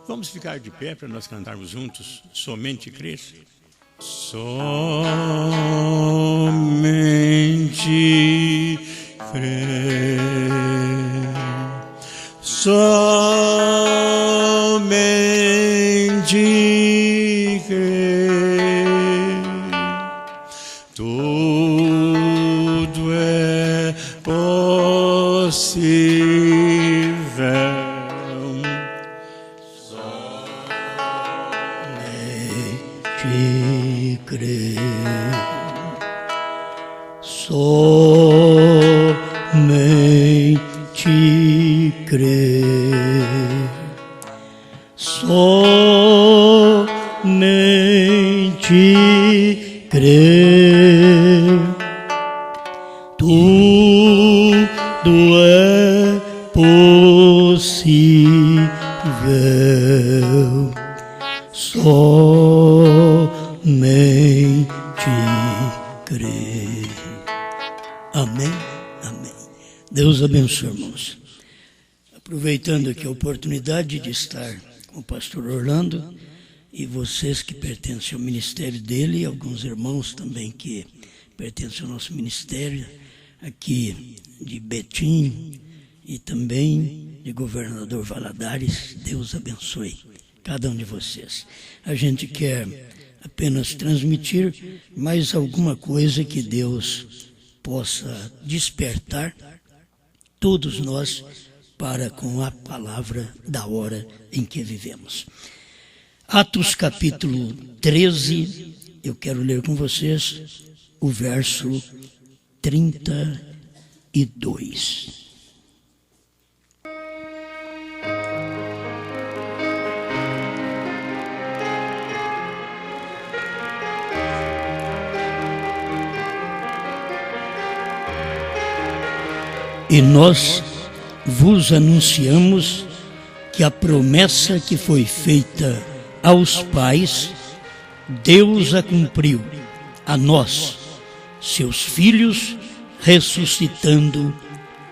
Vamos ficar de pé para nós cantarmos juntos, Somente Crer. Somente crer, somente crer, tudo é possível. Somente crer, somente crer, tudo é possível. Somente crer. Amém? Amém. Deus abençoe, irmãos. Aproveitando aqui a oportunidade de estar com o pastor Orlando e vocês que pertencem ao ministério dele e alguns irmãos também que pertencem ao nosso ministério aqui de Betim e também de Governador Valadares. Deus abençoe cada um de vocês. A gente quer apenas transmitir mais alguma coisa que Deus possa despertar todos nós para com a palavra da hora em que vivemos. Atos capítulo 13, eu quero ler com vocês o verso 32. E nós vos anunciamos que a promessa que foi feita aos pais, Deus a cumpriu a nós, seus filhos, ressuscitando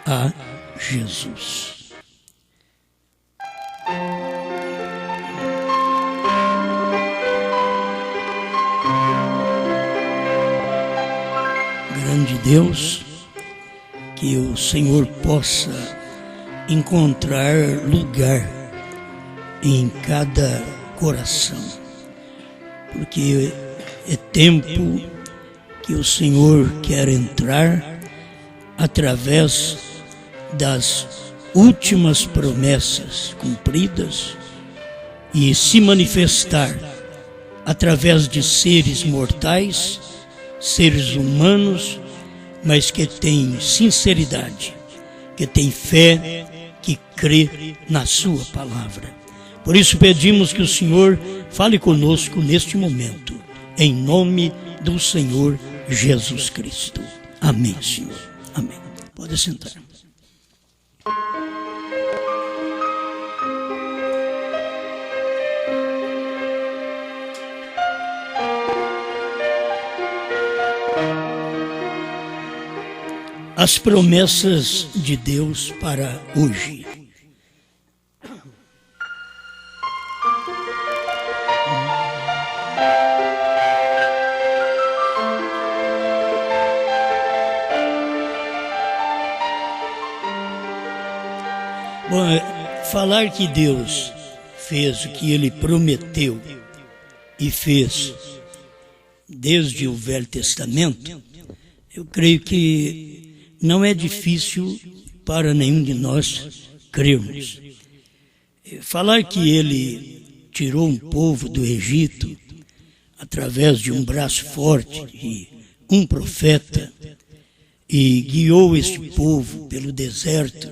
a Jesus. Grande Deus, que o Senhor possa encontrar lugar em cada coração, porque é tempo que o Senhor quer entrar através das últimas promessas cumpridas e se manifestar através de seres mortais, seres humanos, mas que tem sinceridade, que tem fé, que crê na sua palavra. Por isso pedimos que o Senhor fale conosco neste momento, em nome do Senhor Jesus Cristo. Amém, Senhor. Amém. Pode sentar. As promessas de Deus para hoje. Bom, falar que Deus fez o que Ele prometeu e fez desde o Velho Testamento, eu creio que não é difícil para nenhum de nós crermos. Falar que Ele tirou um povo do Egito através de um braço forte de um profeta e guiou este povo pelo deserto,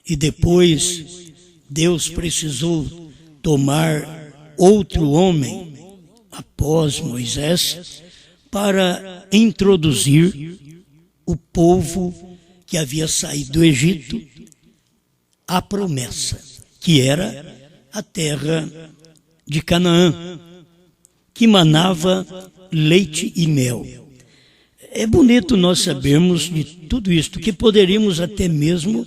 e depois Deus precisou tomar outro homem após Moisés para introduzir o povo que havia saído do Egito à promessa, que era a terra de Canaã, que manava leite e mel. É bonito nós sabermos de tudo isto, que poderíamos até mesmo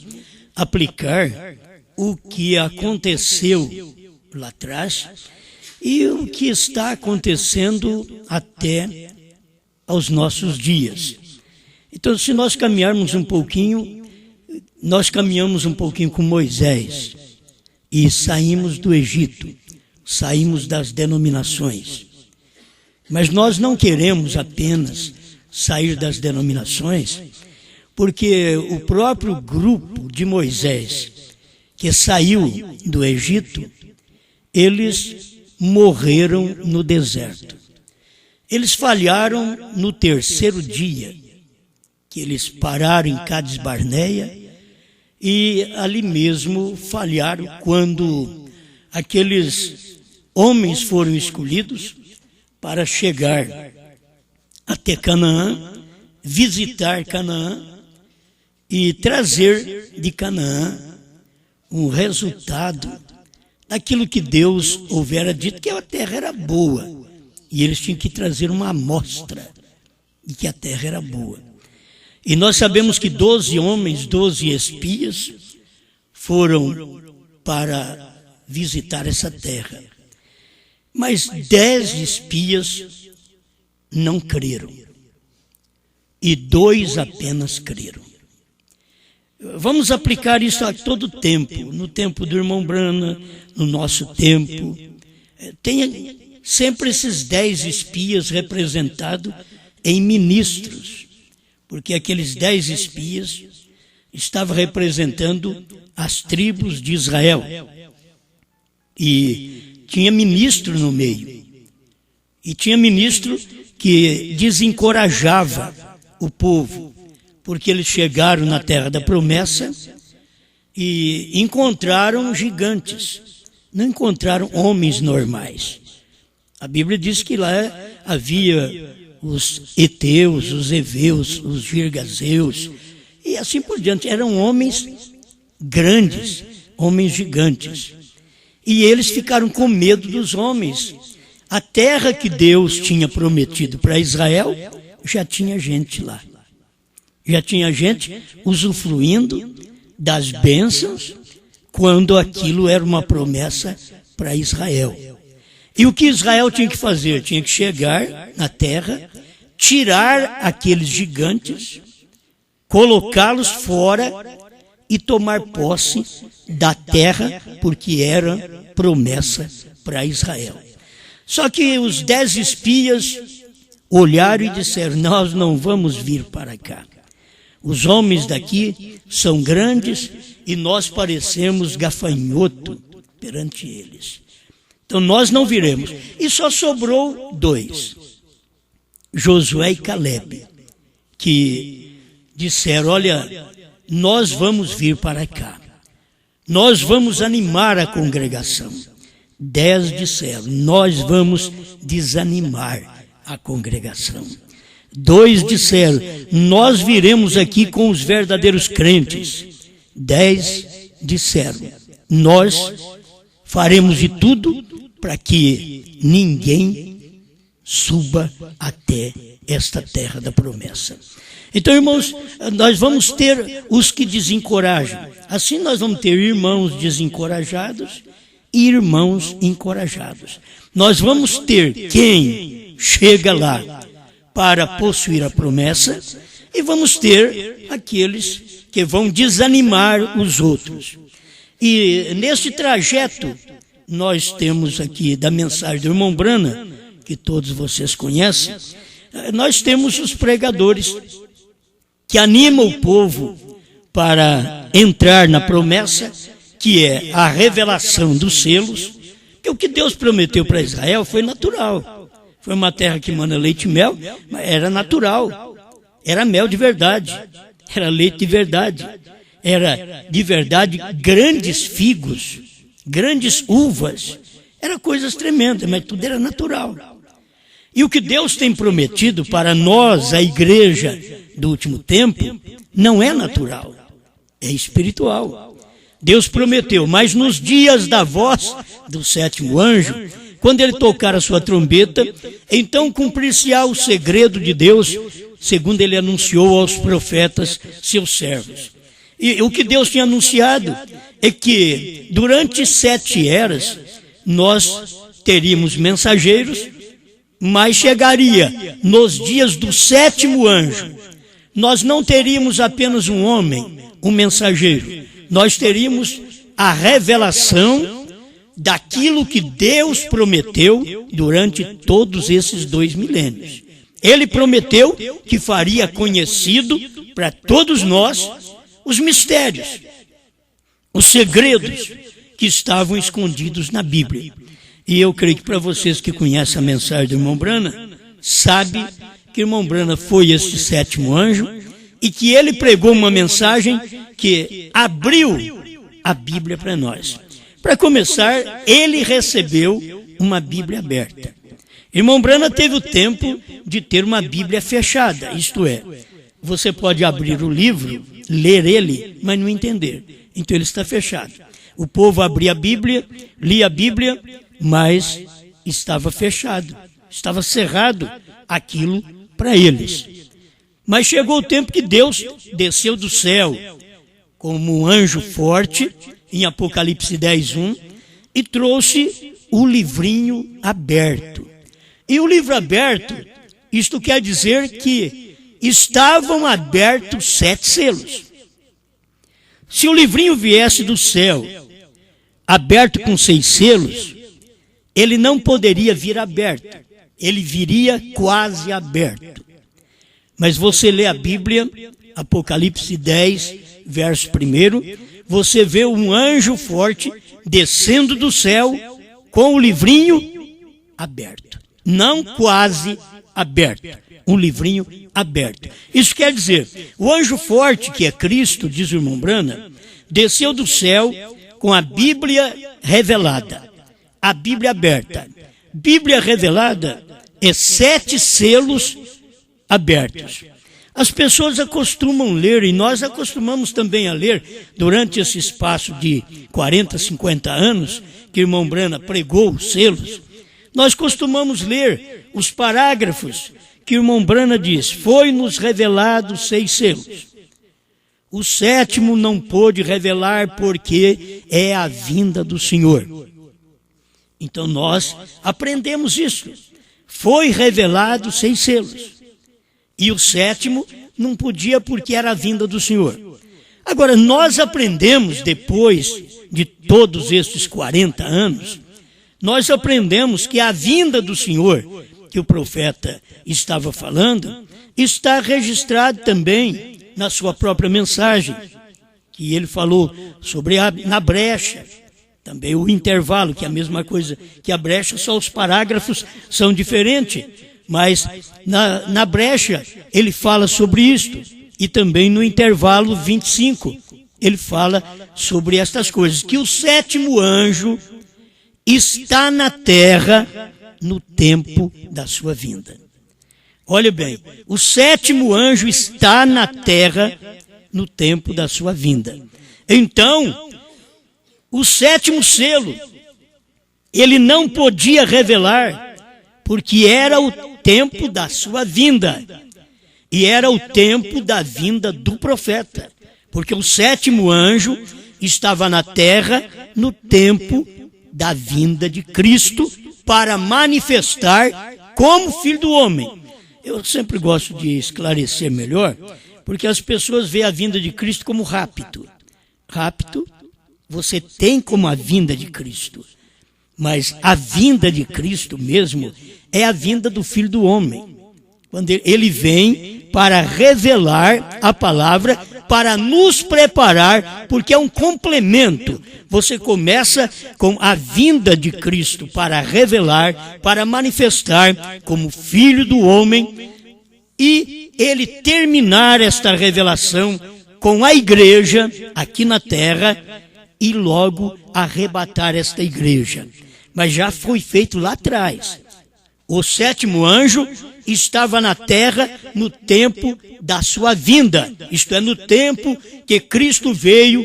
aplicar o que aconteceu lá atrás, e o que está acontecendo até aos nossos dias. Então, se nós caminharmos um pouquinho, nós caminhamos um pouquinho com Moisés e saímos do Egito, saímos das denominações. Mas nós não queremos apenas sair das denominações, porque o próprio grupo de Moisés, que saiu do Egito, eles morreram no deserto. Eles falharam no terceiro dia, que eles pararam em Cades Barneia, e ali mesmo falharam quando aqueles homens foram escolhidos para chegar até Canaã, visitar Canaã e trazer de Canaã um resultado daquilo que Deus houvera dito, que a terra era boa. E eles tinham que trazer uma amostra de que a terra era boa. E nós sabemos que 12 homens, 12 espias, foram para visitar essa terra. Mas 10 espias não creram. E 2 apenas creram. Vamos aplicar isso a todo tempo, no tempo do irmão Brana, no nosso tempo. Tem sempre esses 10 espias representados em ministros, porque aqueles 10 espias estavam representando as tribos de Israel. E tinha ministro no meio. E tinha ministro que desencorajava o povo, porque eles chegaram na terra da promessa e encontraram gigantes, não encontraram homens normais. A Bíblia diz que lá havia os heteus, os heveus, os girgazeus, e assim por diante. Eram homens grandes, homens gigantes. E eles ficaram com medo dos homens. A terra que Deus tinha prometido para Israel, já tinha gente lá. Já tinha gente usufruindo das bênçãos, quando aquilo era uma promessa para Israel. E o que Israel tinha que fazer? Tinha que chegar na terra, tirar aqueles gigantes, colocá-los fora e tomar posse da terra, porque era promessa para Israel. Só que os 10 espias olharam e disseram: nós não vamos vir para cá. Os homens daqui são grandes e nós parecemos gafanhoto perante eles. Então nós não viremos. E só sobrou 2, Josué e Caleb, que disseram: olha, nós vamos vir para cá. Nós vamos animar a congregação. 10 disseram: nós vamos desanimar a congregação. 2 disseram: nós viremos aqui com os verdadeiros crentes. 10 disseram: nós faremos de tudo para que ninguém suba até esta terra da promessa. Então, irmãos, nós vamos ter os que desencorajam. Assim nós vamos ter irmãos desencorajados e irmãos encorajados. Nós vamos ter quem chega lá para possuir a promessa, e vamos ter aqueles que vão desanimar os outros. E nesse trajeto, nós temos aqui da mensagem do irmão Brana, que todos vocês conhecem, nós temos os pregadores que animam o povo para entrar na promessa, que é a revelação dos selos, que o que Deus prometeu para Israel foi natural. Foi uma terra que mana leite e mel, mas era natural. Era mel de verdade, era leite de verdade, era de verdade grandes figos, grandes uvas. Eram coisas tremendas, mas tudo era natural. E o que Deus tem prometido para nós, a igreja do último tempo, não é natural, é espiritual. Deus prometeu: mas nos dias da voz do 7º anjo, quando ele tocar a sua trombeta, então cumprir-se-á o segredo de Deus, segundo ele anunciou aos profetas, seus servos. E o que Deus tinha anunciado é que durante 7 eras, nós teríamos mensageiros, mas chegaria nos dias do 7º anjo. Nós não teríamos apenas um homem, um mensageiro. Nós teríamos a revelação daquilo que Deus prometeu durante todos esses 2 milênios. Ele prometeu que faria conhecido para todos nós os mistérios, os segredos que estavam escondidos na Bíblia. E eu creio que para vocês que conhecem a mensagem do irmão Brana, sabe que o irmão Brana foi esse 7º anjo e que ele pregou uma mensagem que abriu a Bíblia para nós. Para começar, ele recebeu uma Bíblia aberta. Irmão Brana teve o tempo de ter uma Bíblia fechada, isto é, você pode abrir o livro, ler ele, mas não entender. Então ele está fechado. O povo abria a Bíblia, lia a Bíblia, mas estava fechado, estava cerrado aquilo para eles. Mas chegou o tempo que Deus desceu do céu como um anjo forte, em Apocalipse 10:1, e trouxe o livrinho aberto. E o livro aberto, isto quer dizer que estavam abertos 7 selos. Se o livrinho viesse do céu, aberto com 6 selos, ele não poderia vir aberto, ele viria quase aberto. Mas você lê a Bíblia, Apocalipse 10, verso 1, você vê um anjo forte descendo do céu com o livrinho aberto. Não quase aberto, um livrinho aberto. Isso quer dizer, o anjo forte, que é Cristo, diz o irmão Brana, desceu do céu com a Bíblia revelada, a Bíblia aberta. Bíblia revelada é 7 selos abertos. As pessoas acostumam ler, e nós acostumamos também a ler, durante esse espaço de 40, 50 anos, que o irmão Brana pregou os selos, nós costumamos ler os parágrafos que o irmão Brana diz: foi-nos revelado 6 selos. O 7º não pôde revelar porque é a vinda do Senhor. Então nós aprendemos isso. Foi revelado 6 selos. E o 7º não podia porque era a vinda do Senhor. Agora, nós aprendemos, depois de todos estes 40 anos, nós aprendemos que a vinda do Senhor, que o profeta estava falando, está registrado também na sua própria mensagem, que ele falou sobre na brecha, também o intervalo, que é a mesma coisa que a brecha, só os parágrafos são diferentes, mas na brecha ele fala sobre isto, e também no intervalo 25, ele fala sobre estas coisas, que o 7º anjo está na terra no tempo da sua vinda. Olha bem, o 7º anjo está na terra no tempo da sua vinda. Então, o 7º selo, ele não podia revelar, porque era o tempo da sua vinda. E era o tempo da vinda do profeta. Porque o 7º anjo estava na terra no tempo da vinda de Cristo para manifestar como filho do homem. Eu sempre gosto de esclarecer melhor, porque as pessoas veem a vinda de Cristo como rapto. Rapto, você tem como a vinda de Cristo, mas a vinda de Cristo mesmo é a vinda do Filho do Homem. Quando ele vem para revelar a palavra, para nos preparar, porque é um complemento. Você começa com a vinda de Cristo para revelar, para manifestar como Filho do Homem, e ele terminar esta revelação com a igreja aqui na terra e logo arrebatar esta igreja. Mas já foi feito lá atrás. O 7º anjo estava na terra no tempo da sua vinda, isto é, no tempo que Cristo veio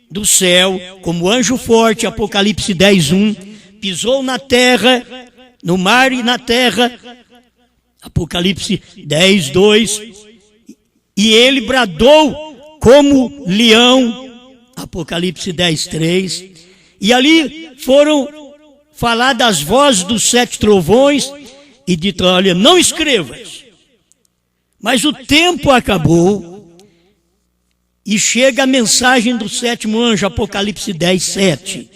do céu como anjo forte, Apocalipse 10:1, pisou na terra, no mar e na terra, Apocalipse 10:2, e ele bradou como leão, Apocalipse 10:3, e ali foram falar das vozes dos 7 trovões e dito: olha, não escrevas. Mas o tempo acabou e chega a mensagem do 7º anjo, Apocalipse 10:7,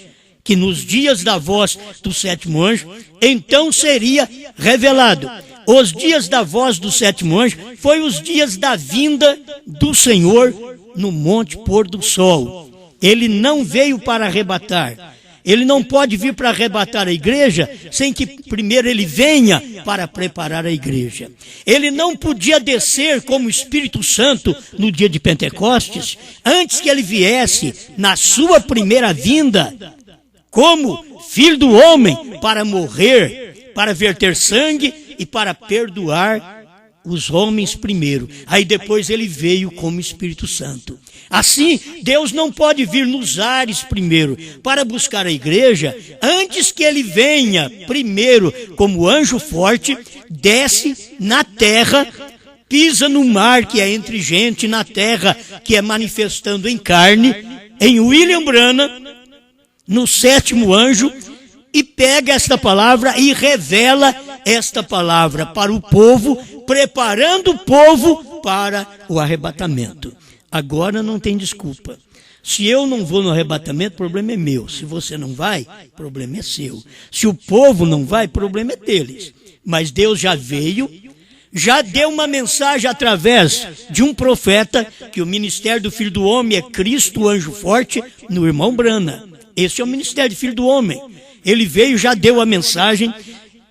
que nos dias da voz do 7º anjo, então seria revelado. Os dias da voz do 7º anjo foi os dias da vinda do Senhor no monte pôr do sol. Ele não veio para arrebatar. Ele não pode vir para arrebatar a igreja sem que primeiro ele venha para preparar a igreja. Ele não podia descer como Espírito Santo no dia de Pentecostes, antes que ele viesse na sua primeira vinda, como Filho do Homem, para morrer, para verter sangue e para perdoar os homens primeiro. Aí depois ele veio como Espírito Santo. Assim, Deus não pode vir nos ares primeiro para buscar a igreja, antes que ele venha primeiro como anjo forte, desce na terra, pisa no mar que é entre gente, na terra que é manifestando em carne, em William Branham, no 7º anjo, e pega esta palavra e revela esta palavra para o povo, preparando o povo para o arrebatamento. Agora não tem desculpa. Se eu não vou no arrebatamento, o problema é meu. Se você não vai, o problema é seu. Se o povo não vai, o problema é deles. Mas Deus já veio, já deu uma mensagem através de um profeta, que o ministério do Filho do Homem é Cristo, o anjo forte, no irmão Branham. Esse é o ministério do Filho do Homem. Ele veio, já deu a mensagem.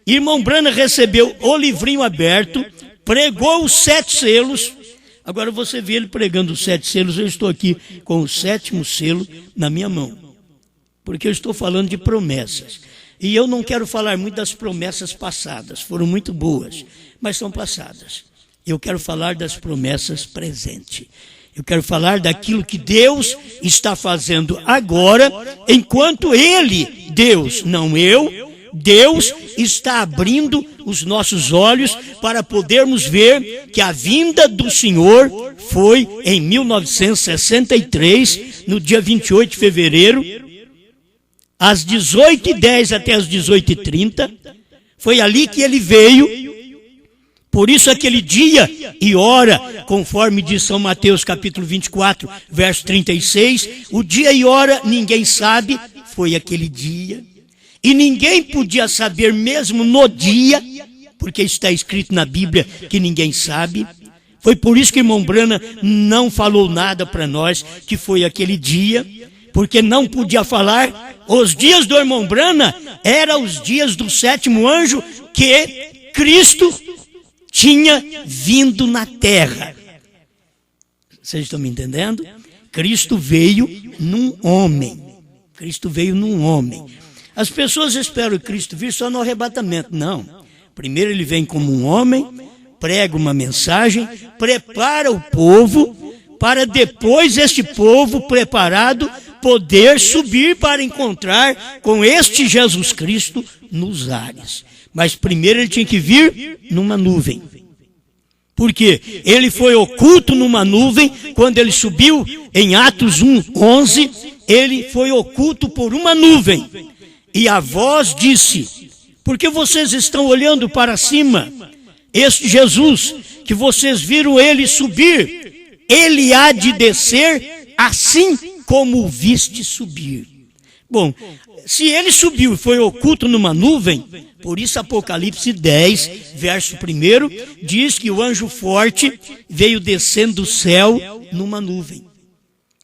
Irmão Branham recebeu o livrinho aberto, pregou os 7 selos. Agora você vê ele pregando os 7 selos, eu estou aqui com o 7º selo na minha mão. Porque eu estou falando de promessas. E eu não quero falar muito das promessas passadas, foram muito boas, mas são passadas. Eu quero falar das promessas presentes. Eu quero falar daquilo que Deus está fazendo agora, enquanto Ele, Deus, não eu, Deus está abrindo os nossos olhos para podermos ver que a vinda do Senhor foi em 1963, no dia 28 de fevereiro, às 18h10 até às 18h30. Foi ali que ele veio. Por isso aquele dia e hora, conforme diz São Mateus capítulo 24, verso 36, o dia e hora ninguém sabe, foi aquele dia. E ninguém podia saber mesmo no dia, porque está escrito na Bíblia que ninguém sabe. Foi por isso que o irmão Branham não falou nada para nós que foi aquele dia, porque não podia falar. Os dias do irmão Branham eram os dias do 7º anjo que Cristo tinha vindo na terra. Vocês estão me entendendo? Cristo veio num homem. Cristo veio num homem. As pessoas esperam Cristo vir só no arrebatamento. Não. Primeiro ele vem como um homem, prega uma mensagem, prepara o povo, para depois este povo preparado poder subir para encontrar com este Jesus Cristo nos ares. Mas primeiro ele tinha que vir numa nuvem. Por quê? Ele foi oculto numa nuvem, quando ele subiu em Atos 1:11, ele foi oculto por uma nuvem. E a voz disse: por que vocês estão olhando para cima? Este Jesus, que vocês viram ele subir, ele há de descer assim como o viste subir. Bom, se ele subiu e foi oculto numa nuvem, por isso Apocalipse 10, verso 1, diz que o anjo forte veio descendo do céu numa nuvem.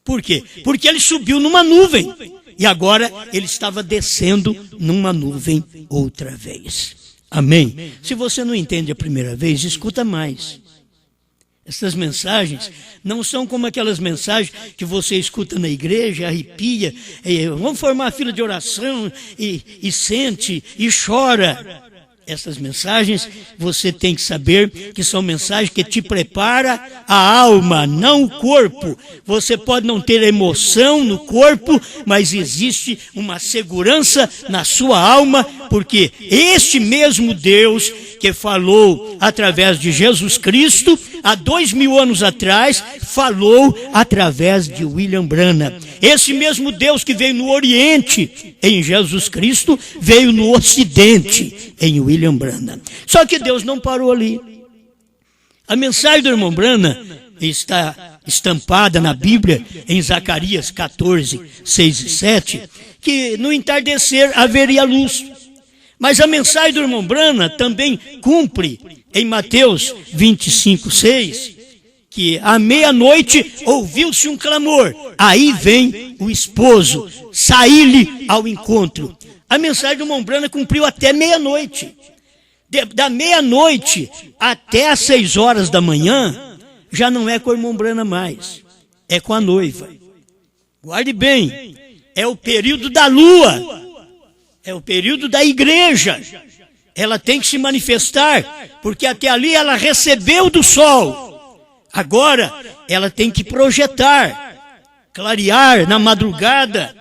Por quê? Porque ele subiu numa nuvem. E agora ele estava descendo numa nuvem outra vez. Amém? Se você não entende a primeira vez, escuta mais. Essas mensagens não são como aquelas mensagens que você escuta na igreja, arrepia, vamos formar fila de oração e sente e chora. Essas mensagens você tem que saber que são mensagens que te preparam a alma, não o corpo. Você pode não ter emoção no corpo, mas existe uma segurança na sua alma, porque este mesmo Deus que falou através de Jesus Cristo, há 2000 anos atrás, falou através de William Branham. Esse mesmo Deus que veio no Oriente, em Jesus Cristo, veio no Ocidente, em William Branham. Só que Deus não parou ali. A mensagem do irmão Branham está estampada na Bíblia, em Zacarias 14, 6 e 7, que no entardecer haveria luz. Mas a mensagem do irmão Branham também cumpre em Mateus 25, 6, que à meia-noite ouviu-se um clamor, aí vem o esposo, saí-lhe ao encontro. A mensagem do irmão Branham cumpriu até meia-noite. Da meia-noite até às 6 horas da manhã, já não é com o irmão Branham mais, é com a noiva. Guarde bem, é o período da lua, é o período da igreja. Ela tem que se manifestar, porque até ali ela recebeu do sol. Agora ela tem que projetar, clarear na madrugada,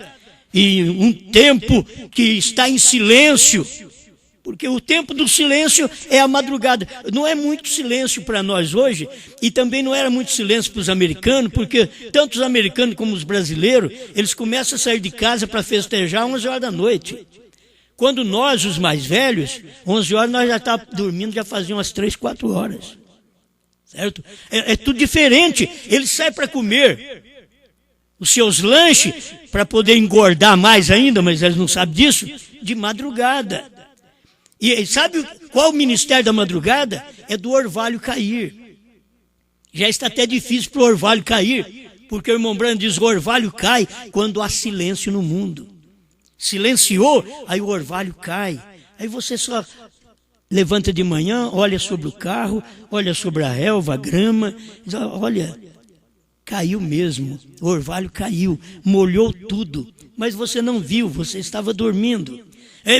e um tempo que está em silêncio, porque o tempo do silêncio é a madrugada. Não é muito silêncio para nós hoje, e também não era muito silêncio para os americanos, porque tanto os americanos como os brasileiros, eles começam a sair de casa para festejar às 11 horas da noite. Quando nós, os mais velhos, 11 horas nós já estávamos dormindo, já faziam umas 3, 4 horas. Certo? É tudo diferente. Eles saem para comer os seus lanches, para poder engordar mais ainda, mas eles não sabem disso, de madrugada. E sabe qual o ministério da madrugada? É do orvalho cair. Já está até difícil para o orvalho cair, porque o irmão Branham diz: o orvalho cai quando há silêncio no mundo. Silenciou, aí o orvalho cai. Aí você só levanta de manhã, olha sobre o carro, olha sobre a relva, a grama, diz: olha, caiu mesmo, o orvalho caiu, molhou tudo, mas você não viu, você estava dormindo.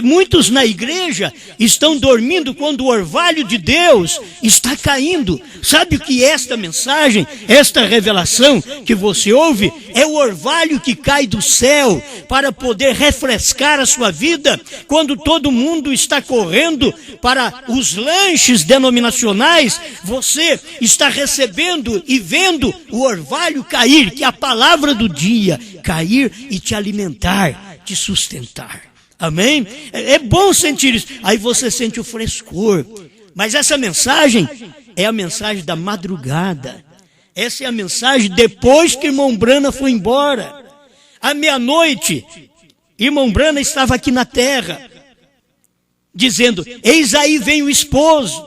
Muitos na igreja estão dormindo quando o orvalho de Deus está caindo. Sabe o que é esta mensagem, esta revelação que você ouve? É o orvalho que cai do céu para poder refrescar a sua vida quando todo mundo está correndo para os lanches denominacionais. Você está recebendo e vendo o orvalho cair, que é a palavra do dia, cair e te alimentar, te sustentar. Amém? É bom sentir isso. Aí você sente o frescor. Mas essa mensagem é a mensagem da madrugada. Essa é a mensagem depois que irmão Branham foi embora. À meia-noite, irmão Branham estava aqui na terra, dizendo: eis aí vem o esposo,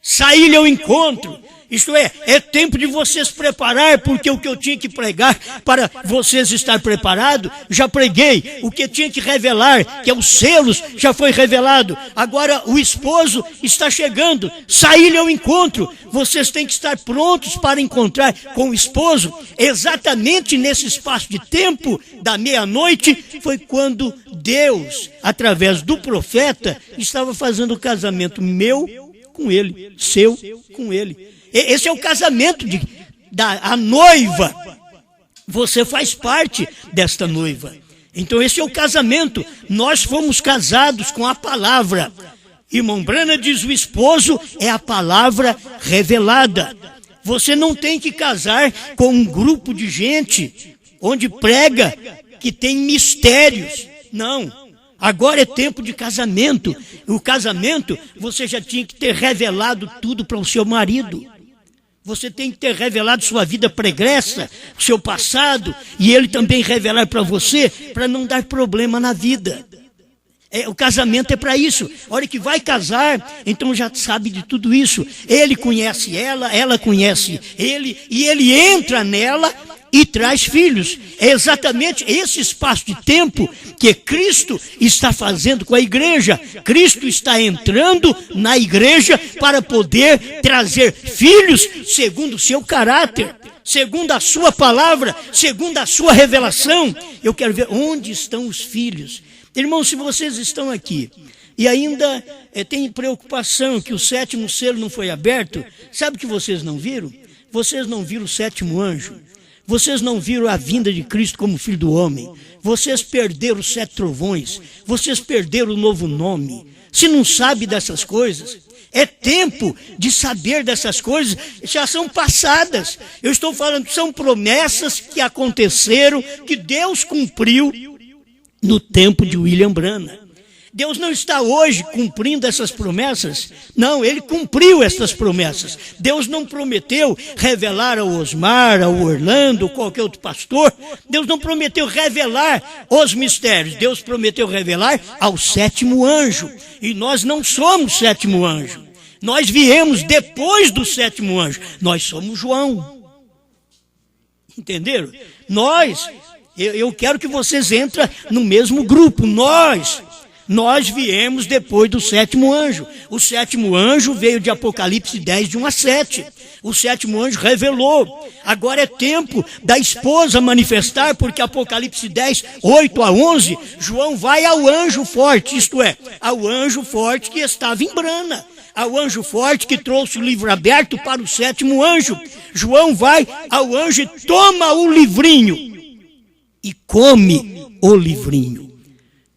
saí-lhe ao encontro. Isto é tempo de vocês preparar, porque o que eu tinha que pregar para vocês estar preparados, já preguei. O que tinha que revelar, que é os selos, já foi revelado. Agora o esposo está chegando, saí-lhe ao encontro. Vocês têm que estar prontos para encontrar com o esposo. Exatamente nesse espaço de tempo da meia-noite, foi quando Deus, através do profeta, estava fazendo o casamento meu com ele, seu com ele. Esse é o casamento da noiva. Você faz parte desta noiva. Então esse é o casamento. Nós fomos casados com a palavra. Irmão Branham diz: o esposo é a palavra revelada. Você não tem que casar com um grupo de gente onde prega que tem mistérios. Não. Agora é tempo de casamento. O casamento, você já tinha que ter revelado tudo para o seu marido. Você tem que ter revelado sua vida pregressa, seu passado, e ele também revelar para você, para não dar problema na vida. O casamento é para isso. A hora que vai casar, então já sabe de tudo isso. Ele conhece ela conhece ele, e ele entra nela e traz filhos. É exatamente esse espaço de tempo que Cristo está fazendo com a igreja. Cristo está entrando na igreja para poder trazer filhos segundo o seu caráter, segundo a sua palavra, segundo a sua revelação. Eu quero ver onde estão os filhos. Irmãos, se vocês estão aqui e ainda tem preocupação que o 7º selo não foi aberto, sabe o que vocês não viram? Vocês não viram o 7º anjo. Vocês não viram a vinda de Cristo como Filho do Homem. Vocês perderam os 7 trovões. Vocês perderam o novo nome. Se não sabe dessas coisas, é tempo de saber dessas coisas, já são passadas. Eu estou falando, são promessas que aconteceram, que Deus cumpriu no tempo de William Branham. Deus não está hoje cumprindo essas promessas. Não, Ele cumpriu essas promessas. Deus não prometeu revelar ao Osmar, ao Orlando, qualquer outro pastor. Deus não prometeu revelar os mistérios. Deus prometeu revelar ao sétimo anjo. E nós não somos sétimo anjo. Nós viemos depois do sétimo anjo. Nós somos João. Entenderam? Eu quero que vocês entrem no mesmo grupo. Nós viemos depois do sétimo anjo. O sétimo anjo veio de Apocalipse 10, de 1 a 7. O sétimo anjo revelou. Agora é tempo da esposa manifestar, porque Apocalipse 10, 8 a 11, João vai ao anjo forte, isto é, ao anjo forte que estava em Brana. Ao anjo forte que trouxe o livro aberto para o sétimo anjo. João vai ao anjo e toma o livrinho e come o livrinho.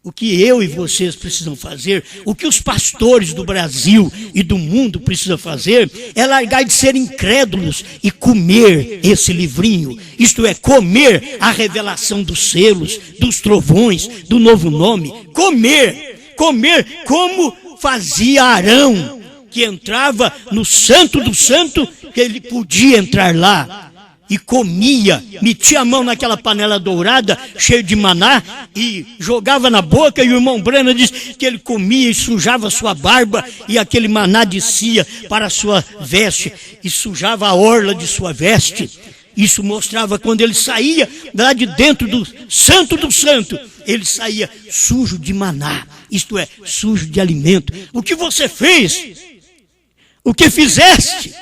O que eu e vocês precisam fazer, o que os pastores do Brasil e do mundo precisam fazer, é largar de ser incrédulos e comer esse livrinho. Isto é, comer a revelação dos selos, dos trovões, do novo nome. Comer como fazia Arão, que entrava no Santo do Santo, que ele podia entrar lá. E comia, metia a mão naquela panela dourada, cheia de maná, e jogava na boca, e o irmão Branham diz que ele comia e sujava sua barba, e aquele maná descia para a sua veste, e sujava a orla de sua veste. Isso mostrava quando ele saía lá de dentro do Santo, ele saía sujo de maná, isto é, sujo de alimento. O que você fez? O que fizeste?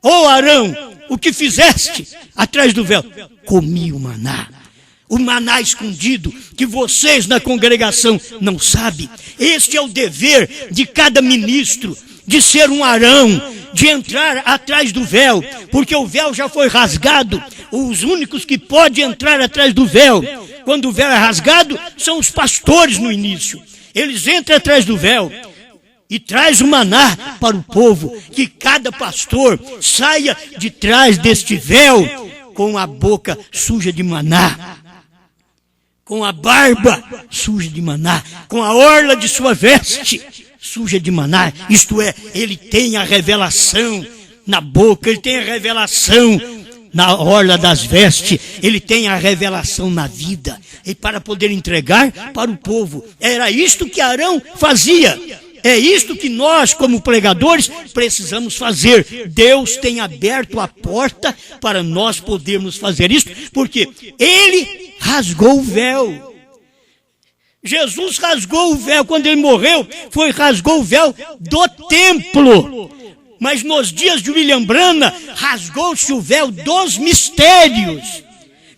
Ó Arão, o que fizeste atrás do véu? Comi o maná escondido, que vocês na congregação não sabem. Este é o dever de cada ministro, de ser um Arão, de entrar atrás do véu, porque o véu já foi rasgado. Os únicos que podem entrar atrás do véu, quando o véu é rasgado, são os pastores no início. Eles entram atrás do véu e traz o maná para o povo, que cada pastor saia de trás deste véu com a boca suja de maná, com a barba suja de maná, com a orla de sua veste suja de maná. Isto é, ele tem a revelação na boca, ele tem a revelação na orla das vestes, ele tem a revelação na vida, e para poder entregar para o povo. Era isto que Arão fazia. É isto que nós, como pregadores, precisamos fazer. Deus tem aberto a porta para nós podermos fazer isso, porque Ele rasgou o véu. Jesus rasgou o véu quando Ele morreu, rasgou o véu do templo. Mas nos dias de William Branham, rasgou-se o véu dos mistérios.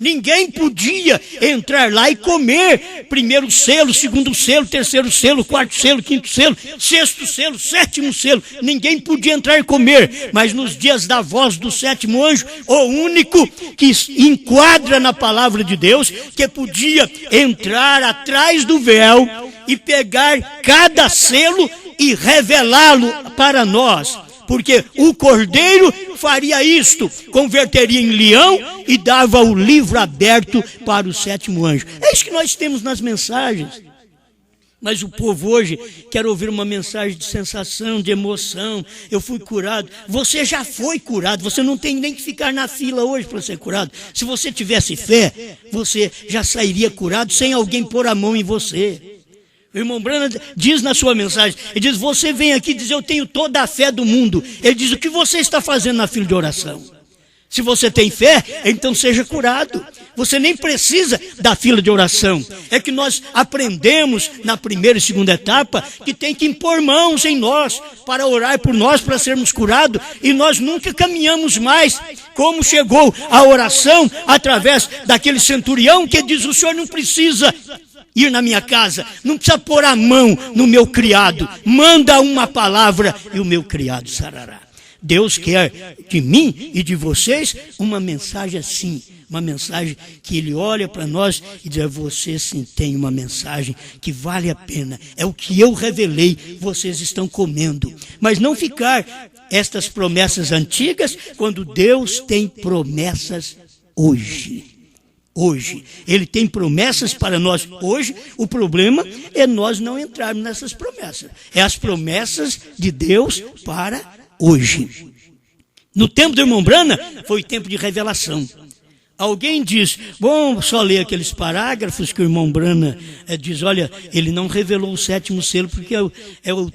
Ninguém podia entrar lá e comer primeiro selo, segundo selo, terceiro selo, quarto selo, quinto selo, sexto selo, sétimo selo. Ninguém podia entrar e comer. Mas nos dias da voz do sétimo anjo, o único que enquadra na palavra de Deus, que podia entrar atrás do véu e pegar cada selo e revelá-lo para nós. Porque o cordeiro faria isto, converteria em leão e dava o livro aberto para o sétimo anjo. É isso que nós temos nas mensagens. Mas o povo hoje quer ouvir uma mensagem de sensação, de emoção. Eu fui curado. Você já foi curado. Você não tem nem que ficar na fila hoje para ser curado. Se você tivesse fé, você já sairia curado sem alguém pôr a mão em você. O irmão Branham diz na sua mensagem, ele diz, você vem aqui e diz, eu tenho toda a fé do mundo. Ele diz, o que você está fazendo na fila de oração? Se você tem fé, então seja curado. Você nem precisa da fila de oração. É que nós aprendemos na primeira e segunda etapa que tem que impor mãos em nós para orar por nós, para sermos curados. E nós nunca caminhamos mais como chegou a oração através daquele centurião que diz, o senhor não precisa ir na minha casa, não precisa pôr a mão no meu criado, manda uma palavra e o meu criado sarará. Deus quer de mim e de vocês uma mensagem assim, uma mensagem que Ele olha para nós e diz: você sim tem uma mensagem que vale a pena, é o que eu revelei, vocês estão comendo. Mas não ficar estas promessas antigas quando Deus tem promessas hoje. Hoje, Ele tem promessas para nós hoje. O problema é nós não entrarmos nessas promessas. É as promessas de Deus para hoje. No tempo do irmão Brana, foi tempo de revelação. Alguém diz, bom, só ler aqueles parágrafos que o irmão Brana diz, olha, ele não revelou o 7º selo porque é o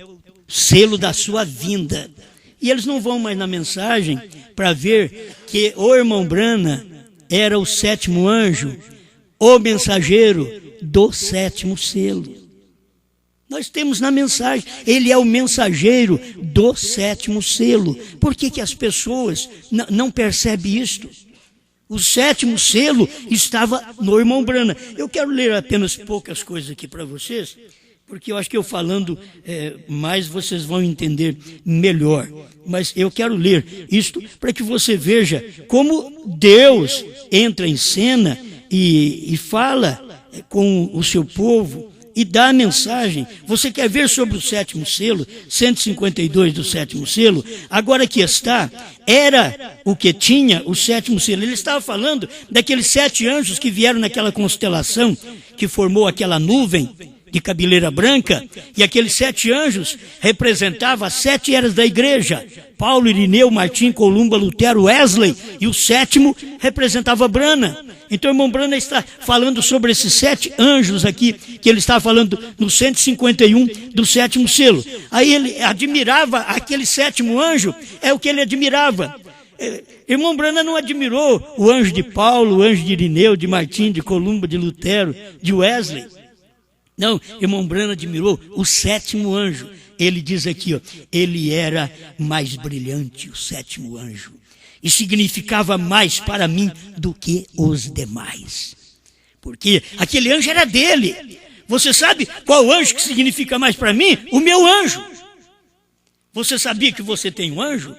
selo da sua vinda. E eles não vão mais na mensagem para ver que o irmão Brana era o 7º anjo, o mensageiro do 7º selo. Nós temos na mensagem, ele é o mensageiro do 7º selo. Por que as pessoas não percebem isto? O 7º selo estava no irmão Brana. Eu quero ler apenas poucas coisas aqui para vocês, porque eu acho que eu falando mais vocês vão entender melhor. Mas eu quero ler isto para que você veja como Deus entra em cena e fala com o seu povo e dá a mensagem. Você quer ver sobre o 7º selo, 152 do 7º selo? Agora aqui está, era o que tinha o 7º selo. Ele estava falando daqueles 7 anjos que vieram naquela constelação que formou aquela nuvem de cabeleira branca, e aqueles 7 anjos representavam as 7 eras da igreja: Paulo, Irineu, Martim, Columba, Lutero, Wesley, e o 7º representava Brana. Então o irmão Brana está falando sobre esses 7 anjos aqui, que ele está falando no 151 do 7º selo. Aí ele admirava aquele 7º anjo, é o que ele admirava. Irmão Brana não admirou o anjo de Paulo, o anjo de Irineu, de Martim, de Columba, de Lutero, de Wesley. Não, irmão Brana admirou o 7º anjo. Ele diz aqui, ó, ele era mais brilhante, o 7º anjo, e significava mais para mim do que os demais. Porque aquele anjo era dele. Você sabe qual anjo que significa mais para mim? O meu anjo. Você sabia que você tem um anjo?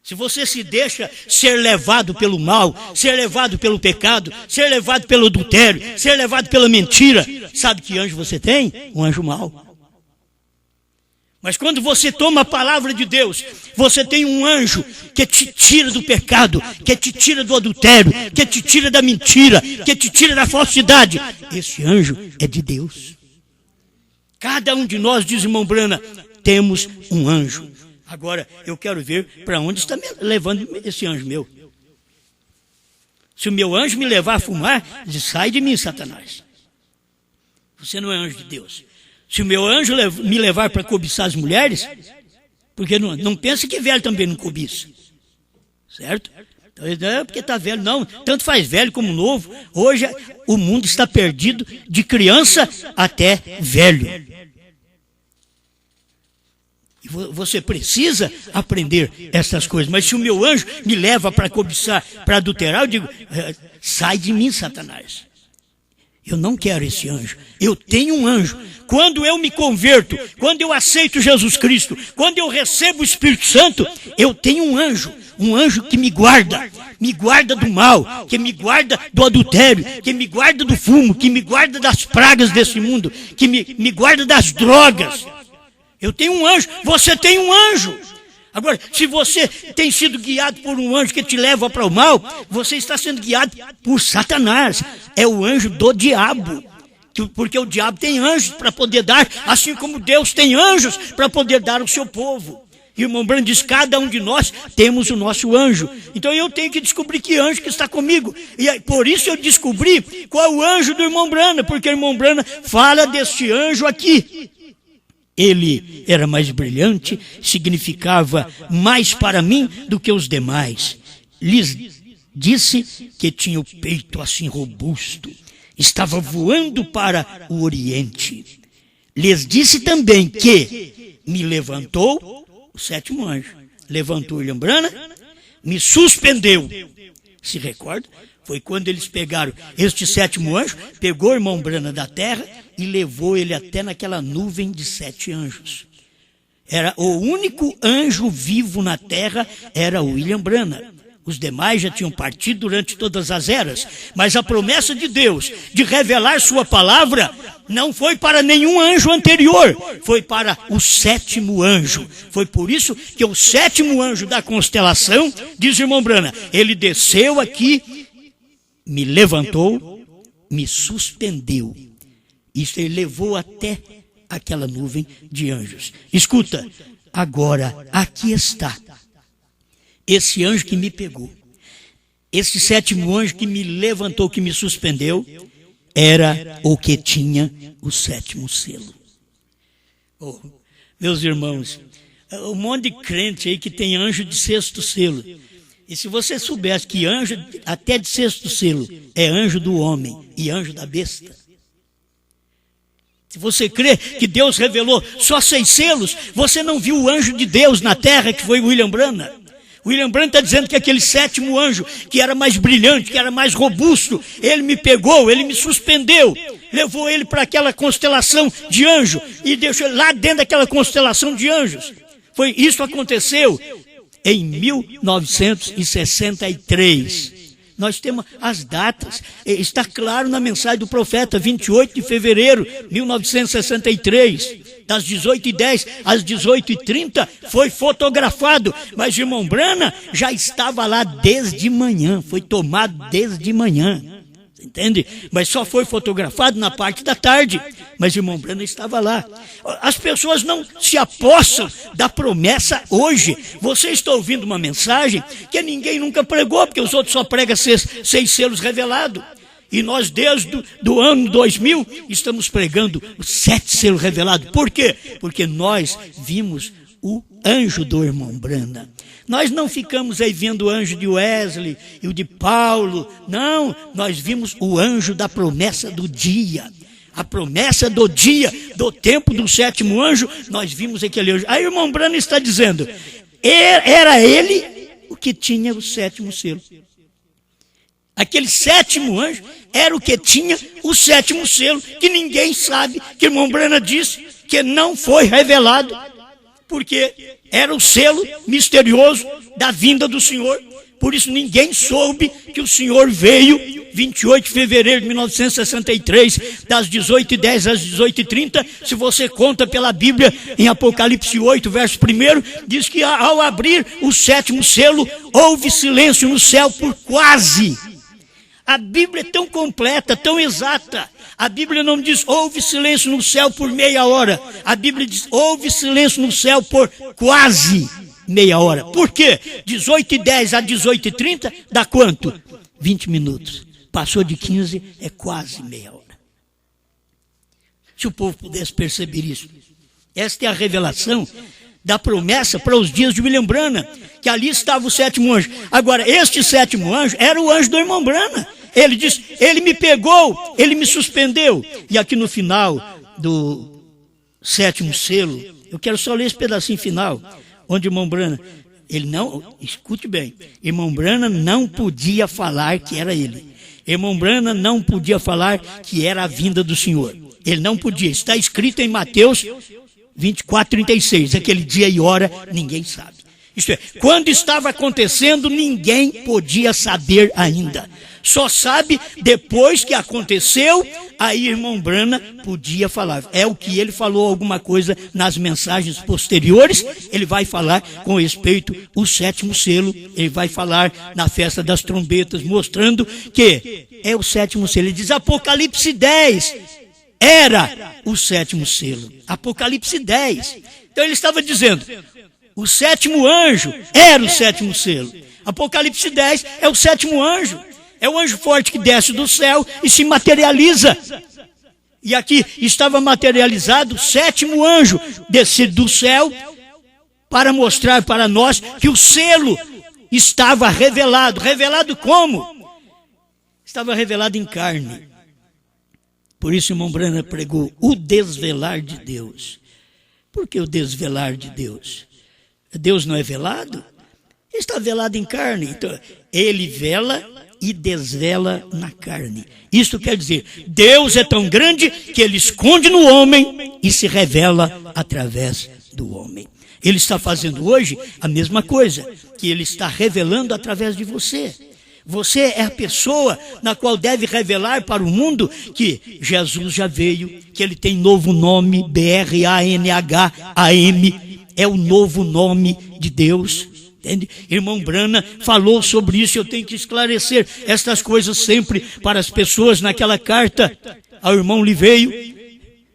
Se você se deixa ser levado pelo mal, ser levado pelo pecado, ser levado pelo adultério, ser levado pela mentira, sabe que anjo você tem? Um anjo mau. Mas quando você toma a palavra de Deus, você tem um anjo que te tira do pecado, que te tira do adultério, que te tira da mentira, que te tira da falsidade. Esse anjo é de Deus. Cada um de nós, diz irmão Brana, temos um anjo. Agora, eu quero ver para onde está me levando esse anjo meu. Se o meu anjo me levar a fumar, diz, sai de mim, Satanás. Você não é anjo de Deus. Se o meu anjo me levar para cobiçar as mulheres, porque não pense que velho também não cobiça. Certo? Então, é porque está velho. Não, tanto faz velho como novo. Hoje o mundo está perdido de criança até velho. Você precisa aprender essas coisas. Mas se o meu anjo me leva para cobiçar, para adulterar, eu digo, sai de mim, Satanás. Eu não quero esse anjo. Eu tenho um anjo. Quando eu me converto, quando eu aceito Jesus Cristo, quando eu recebo o Espírito Santo, eu tenho um anjo que me guarda do mal, que me guarda do adultério, que me guarda do fumo, que me guarda das pragas desse mundo, que me guarda das drogas. Eu tenho um anjo, você tem um anjo. Agora, se você tem sido guiado por um anjo que te leva para o mal, você está sendo guiado por Satanás. É o anjo do diabo. Porque o diabo tem anjos para poder dar, assim como Deus tem anjos para poder dar ao seu povo. E o irmão Brana diz, cada um de nós temos o nosso anjo. Então eu tenho que descobrir que anjo que está comigo. E por isso eu descobri qual é o anjo do irmão Brana, porque o irmão Brana fala deste anjo aqui. Ele era mais brilhante, significava mais para mim do que os demais. Lhes disse que tinha o peito assim robusto, estava voando para o Oriente. Lhes disse também que me levantou, o 7º anjo, levantou William Brana, me suspendeu. Se recorda? Foi quando eles pegaram este 7º anjo, pegou o irmão Brana da terra e levou ele até naquela nuvem de 7 anjos. Era o único anjo vivo na terra, era William Branham. Os demais já tinham partido durante todas as eras. Mas a promessa de Deus de revelar sua palavra não foi para nenhum anjo anterior. Foi para o 7º anjo. Foi por isso que o 7º anjo da constelação, diz o irmão Branham, ele desceu aqui, me levantou, me suspendeu. Isso ele levou até aquela nuvem de anjos. Escuta, agora aqui está esse anjo que me pegou, esse 7º anjo que me levantou, que me suspendeu, era o que tinha o 7º selo. Oh, meus irmãos, um monte de crente aí que tem anjo de 6º selo. E se você soubesse que anjo até de 6º selo é anjo do homem e anjo da besta. Se você crê que Deus revelou só 6 selos, você não viu o anjo de Deus na terra, que foi William Branham. William Branham está dizendo que aquele 7º anjo, que era mais brilhante, que era mais robusto, ele me pegou, ele me suspendeu, levou ele para aquela constelação de anjo e deixou ele lá dentro daquela constelação de anjos. Isso aconteceu em 1963. Nós temos as datas, está claro na mensagem do profeta, 28 de fevereiro de 1963, das 18h10 às 18h30, foi fotografado, mas o irmão Branham já estava lá desde manhã, foi tomado desde manhã, entende? Mas só foi fotografado na parte da tarde, mas o irmão Branham estava lá. As pessoas não se apossam da promessa hoje. Você está ouvindo uma mensagem que ninguém nunca pregou, porque os outros só pregam 6 selos revelados. E nós, desde o ano 2000, estamos pregando os 7 selos revelados. Por quê? Porque nós vimos o anjo do irmão Branham. Nós não ficamos aí vendo o anjo de Wesley e o de Paulo. Não, nós vimos o anjo da promessa do dia. A promessa do dia, do tempo do 7º anjo, nós vimos aquele anjo. Aí o irmão Branham está dizendo, era ele o que tinha o 7º selo. Aquele 7º anjo era o que tinha o 7º selo, que ninguém sabe, que o irmão Branham disse que não foi revelado, porque era o selo misterioso da vinda do Senhor. Por isso ninguém soube que o Senhor veio 28 de fevereiro de 1963, das 18h10 às 18h30. Se você conta pela Bíblia, em Apocalipse 8, verso 1, diz que ao abrir o 7º selo, houve silêncio no céu por quase. A Bíblia é tão completa, tão exata. A Bíblia não diz, houve silêncio no céu por meia hora. A Bíblia diz, houve silêncio no céu por quase meia hora. Por quê? 18h10 a 18h30 dá quanto? 20 minutos. Passou de 15, é quase meia hora. Se o povo pudesse perceber isso. Esta é a revelação da promessa para os dias de William Branham, que ali estava o 7º anjo. Agora, este 7º anjo era o anjo do irmão Branham. Ele diz, ele me pegou, ele me suspendeu. E aqui no final do 7º selo, eu quero só ler esse pedacinho final, onde o irmão Branham, ele não, escute bem, irmão Branham não podia falar que era ele. Irmão Branham não podia falar que era a vinda do Senhor. Ele não podia. Está escrito em Mateus 24:36. Aquele dia e hora ninguém sabe. Isto é, quando estava acontecendo, ninguém podia saber ainda. Só sabe depois que aconteceu, aí irmão Branham podia falar. É o que ele falou alguma coisa nas mensagens posteriores. Ele vai falar com respeito ao 7º selo. Ele vai falar na festa das trombetas, mostrando que é o 7º selo. Ele diz Apocalipse 10. Era o 7º selo. Apocalipse 10. Então ele estava dizendo, o 7º anjo era o 7º selo. Apocalipse 10 é o 7º anjo. É o anjo forte que desce do céu e se materializa. E aqui estava materializado o 7º anjo descido do céu para mostrar para nós que o selo estava revelado. Revelado como? Estava revelado em carne. Por isso o irmão Branham pregou o desvelar de Deus. Por que o desvelar de Deus? Deus não é velado? Ele está velado em carne. Então, ele vela e desvela na carne. Isso quer dizer, Deus é tão grande que ele esconde no homem e se revela através do homem. Ele está fazendo hoje a mesma coisa, que ele está revelando através de você. Você é a pessoa na qual deve revelar para o mundo que Jesus já veio, que ele tem novo nome, B-R-A-N-H-A-M, é o novo nome de Deus. Entende? Irmão Brana falou sobre isso. Eu tenho que esclarecer estas coisas sempre para as pessoas. Naquela carta ao irmão Liveio,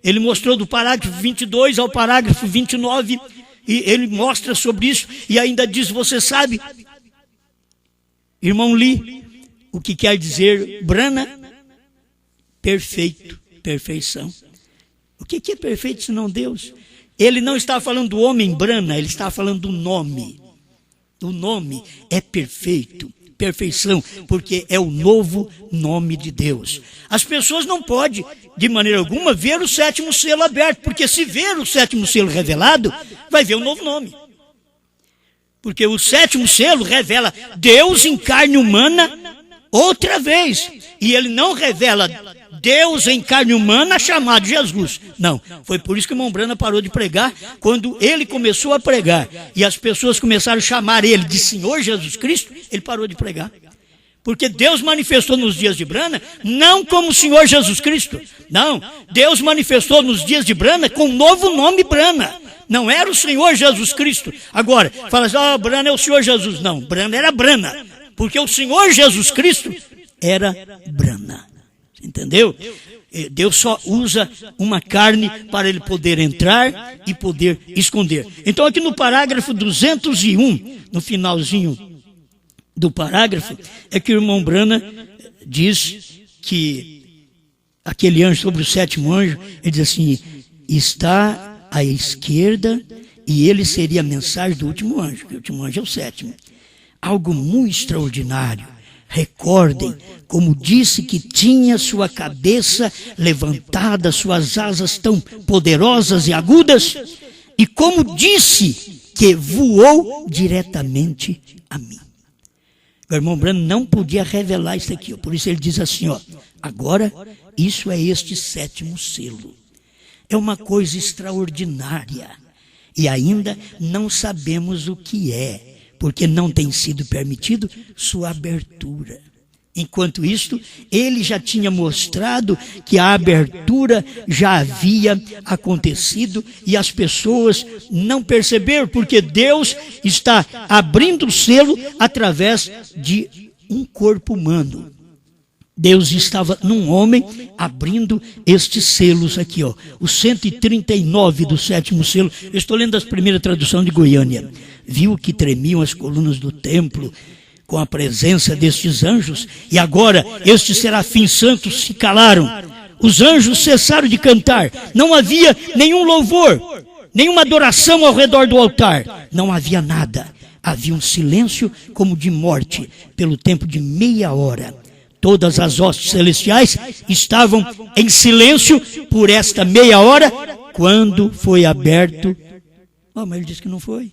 ele mostrou do parágrafo 22 ao parágrafo 29, e ele mostra sobre isso, e ainda diz, você sabe, irmão Li, o que quer dizer Brana? Perfeito, perfeição. O que é perfeito senão Deus? Ele não está falando do homem Brana, ele está falando do nome. O nome é perfeito, perfeição, porque é o novo nome de Deus. As pessoas não podem, de maneira alguma, ver o sétimo selo aberto, porque se ver o sétimo selo revelado, vai ver o novo nome. Porque o sétimo selo revela Deus em carne humana outra vez. E ele não revela Deus em carne humana chamado Jesus. Não, foi por isso que o irmão Brana parou de pregar. Quando ele começou a pregar e as pessoas começaram a chamar ele de Senhor Jesus Cristo, ele parou de pregar. Porque Deus manifestou nos dias de Brana não como Senhor Jesus Cristo. Não, Deus manifestou nos dias de Brana com o novo nome Brana. Não era o Senhor Jesus Cristo. Agora, fala assim, Brana é o Senhor Jesus. Não, Brana era Brana. Porque o Senhor Jesus Cristo era Brana. Entendeu? Deus só usa uma carne para ele poder entrar e poder esconder. Então aqui no parágrafo 201, no finalzinho do parágrafo, é que o irmão Brana diz que aquele anjo sobre o sétimo anjo, ele diz assim, está à esquerda e ele seria a mensagem do último anjo, que o último anjo é o sétimo. Algo muito extraordinário. Recordem como disse que tinha sua cabeça levantada, suas asas tão poderosas e agudas, e como disse que voou diretamente a mim. O irmão Brana não podia revelar isso aqui, por isso ele diz assim, agora isso é este sétimo selo. É uma coisa extraordinária e ainda não sabemos o que é, porque não tem sido permitido sua abertura. Enquanto isto, ele já tinha mostrado que a abertura já havia acontecido e as pessoas não perceberam, porque Deus está abrindo o selo através de um corpo humano. Deus estava num homem abrindo estes selos aqui, o 139 do sétimo selo. Eu estou lendo a primeira tradução de Goiânia. Viu que tremiam as colunas do templo com a presença destes anjos, e agora estes serafins santos se calaram. Os anjos cessaram de cantar. Não havia nenhum louvor, nenhuma adoração ao redor do altar. Não havia nada. Havia um silêncio como de morte, pelo tempo de meia hora. Todas as hostes celestiais estavam em silêncio por esta meia hora, quando foi aberto. Mas ele disse que não foi.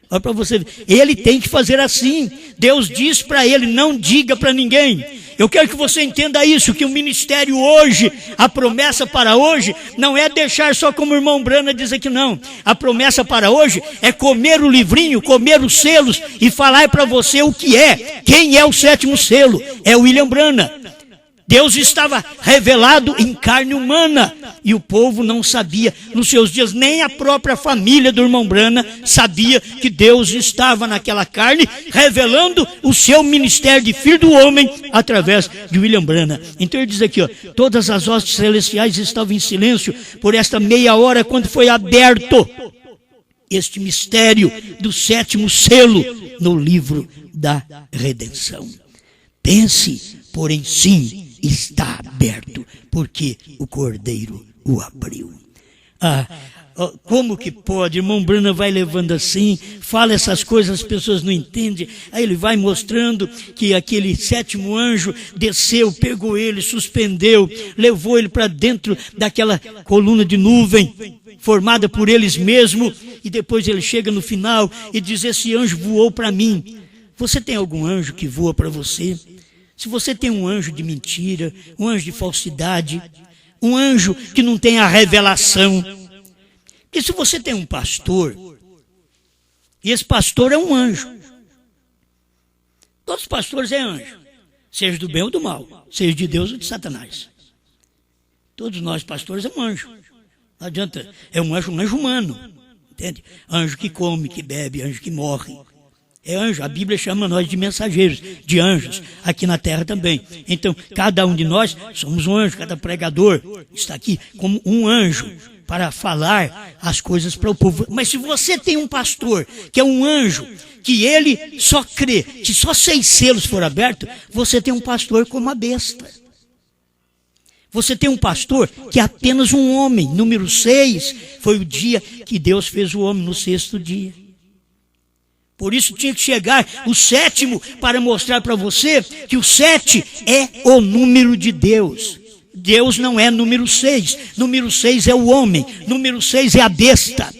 Olha para você ver. Ele tem que fazer assim. Deus diz para ele, não diga para ninguém. Eu quero que você entenda isso, que o ministério hoje, a promessa para hoje, não é deixar só como o irmão Brana diz aqui, não. A promessa para hoje é comer o livrinho, comer os selos e falar para você o que é. Quem é o sétimo selo? É o William Brana. Deus estava revelado em carne humana e o povo não sabia. Nos seus dias, nem a própria família do irmão Brana sabia que Deus estava naquela carne, revelando o seu ministério de filho do homem através de William Brana. Então ele diz aqui, todas as hostes celestiais estavam em silêncio por esta meia hora quando foi aberto este mistério do sétimo selo no livro da redenção. Pense, porém sim, está aberto, porque o Cordeiro o abriu. Como que pode? Irmão Brana vai levando assim, fala essas coisas, as pessoas não entendem. Aí ele vai mostrando que aquele sétimo anjo desceu, pegou ele, suspendeu, levou ele para dentro daquela coluna de nuvem, formada por eles mesmos, e depois ele chega no final e diz, esse anjo voou para mim. Você tem algum anjo que voa para você? Se você tem um anjo de mentira, um anjo de falsidade, um anjo que não tem a revelação, Porque se você tem um pastor, e esse pastor é um anjo. Todos os pastores é anjo. Seja do bem ou do mal. Seja de Deus ou de Satanás. Todos nós pastores é um anjo. Não adianta. É um anjo humano. Entende? Anjo que come, que bebe, anjo que morre. É anjo. A Bíblia chama nós de mensageiros, de anjos. Aqui na terra também. Então, cada um de nós somos um anjo. Cada pregador está aqui como um anjo para falar as coisas para o povo. Mas se você tem um pastor que é um anjo, que ele só crê, que só 6 selos foram abertos, você tem um pastor como a besta. Você tem um pastor que é apenas um homem. Número 6 foi o dia que Deus fez o homem, no 6º dia. Por isso tinha que chegar o 7º para mostrar para você que o 7 é o número de Deus. Deus não é número 6. Número 6 é o homem. Número 6 é a besta.